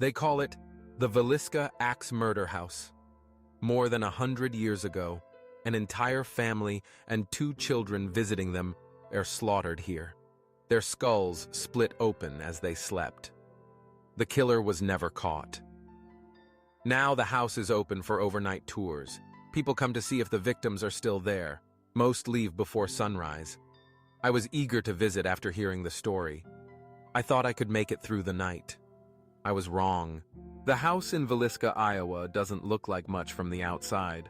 They call it the Villisca Axe Murder House. More than 100 years ago, an entire family and 2 children visiting them are slaughtered here. Their skulls split open as they slept. The killer was never caught. Now the house is open for overnight tours. People come to see if the victims are still there. Most leave before sunrise. I was eager to visit after hearing the story. I thought I could make it through the night. I was wrong. The house in Villisca, Iowa doesn't look like much from the outside.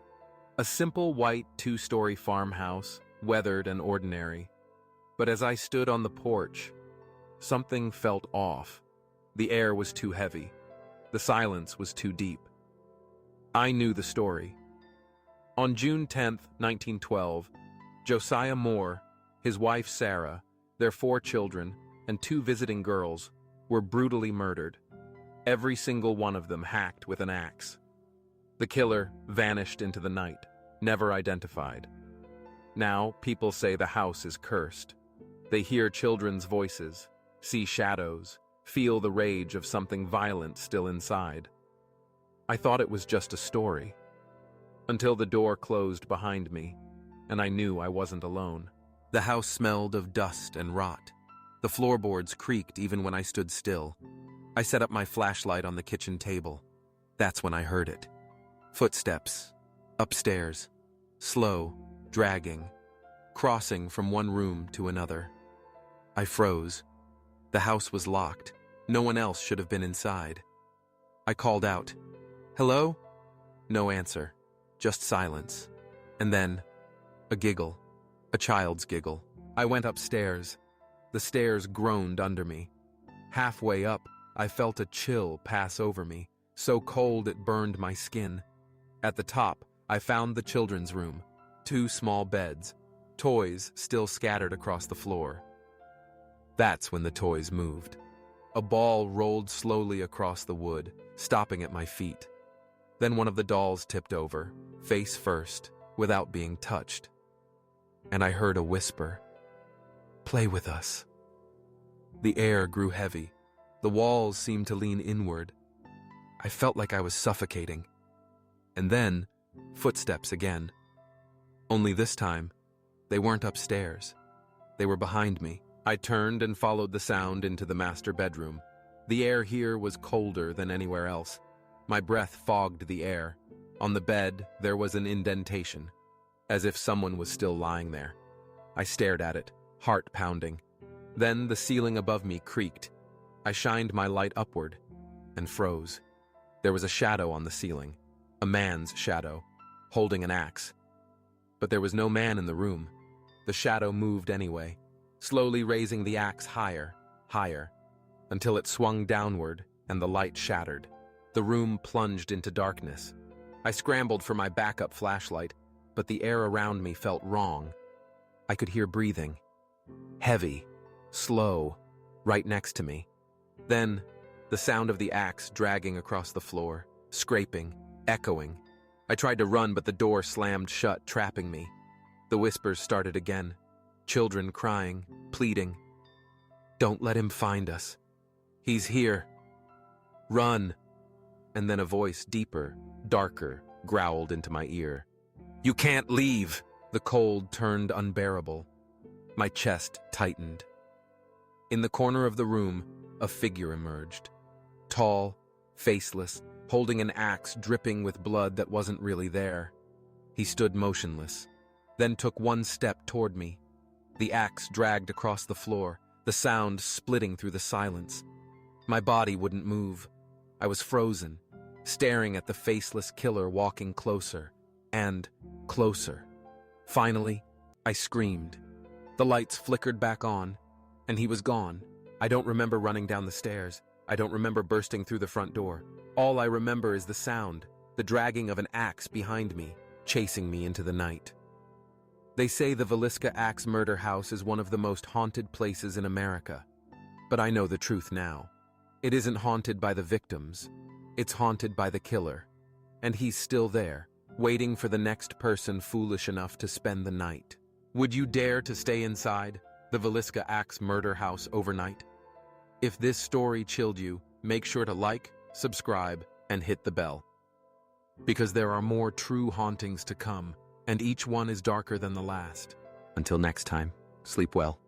A simple white 2-story farmhouse, weathered and ordinary. But as I stood on the porch, something felt off. The air was too heavy. The silence was too deep. I knew the story. On June 10, 1912, Josiah Moore, his wife Sarah, their 4 children, and 2 visiting girls were brutally murdered. Every single one of them hacked with an axe. The killer vanished into the night, never identified. Now, people say the house is cursed. They hear children's voices, see shadows, feel the rage of something violent still inside. I thought it was just a story, until the door closed behind me, and I knew I wasn't alone. The house smelled of dust and rot. The floorboards creaked even when I stood still. I set up my flashlight on the kitchen table. That's when I heard it. Footsteps. Upstairs. Slow, dragging, crossing from one room to another. I froze. The house was locked. No one else should have been inside. I called out, "Hello?" No answer. Just silence. And then, a giggle. A child's giggle. I went upstairs. The stairs groaned under me. Halfway up, I felt a chill pass over me, so cold it burned my skin. At the top, I found the children's room. 2 small beds. Toys still scattered across the floor. That's when the toys moved. A ball rolled slowly across the wood, stopping at my feet. Then one of the dolls tipped over, face first, without being touched. And I heard a whisper, "Play with us." The air grew heavy. The walls seemed to lean inward. I felt like I was suffocating. And then, footsteps again. Only this time, they weren't upstairs. They were behind me. I turned and followed the sound into the master bedroom. The air here was colder than anywhere else. My breath fogged the air. On the bed, there was an indentation, as if someone was still lying there. I stared at it, heart pounding. Then the ceiling above me creaked. I shined my light upward and froze. There was a shadow on the ceiling, a man's shadow, holding an axe. But there was no man in the room. The shadow moved anyway, slowly raising the axe higher, higher, until it swung downward and the light shattered. The room plunged into darkness. I scrambled for my backup flashlight, but the air around me felt wrong. I could hear breathing. Heavy, slow, right next to me. Then, the sound of the axe dragging across the floor, scraping, echoing. I tried to run, but the door slammed shut, trapping me. The whispers started again. Children crying, pleading. "Don't let him find us. He's here. Run." And then a voice deeper, darker, growled into my ear. "You can't leave." The cold turned unbearable. My chest tightened. In the corner of the room, a figure emerged. Tall, faceless, holding an axe dripping with blood that wasn't really there. He stood motionless, then took one step toward me. The axe dragged across the floor, the sound splitting through the silence. My body wouldn't move. I was frozen, staring at the faceless killer walking closer and closer. Finally, I screamed. The lights flickered back on, and he was gone. I don't remember running down the stairs. I don't remember bursting through the front door. All I remember is the sound, the dragging of an axe behind me, chasing me into the night. They say the Villisca Axe Murder House is one of the most haunted places in America. But I know the truth now. It isn't haunted by the victims. It's haunted by the killer. And he's still there, waiting for the next person foolish enough to spend the night. Would you dare to stay inside the Villisca Axe Murder House overnight? If this story chilled you, make sure to like, subscribe, and hit the bell. Because there are more true hauntings to come, and each one is darker than the last. Until next time, sleep well.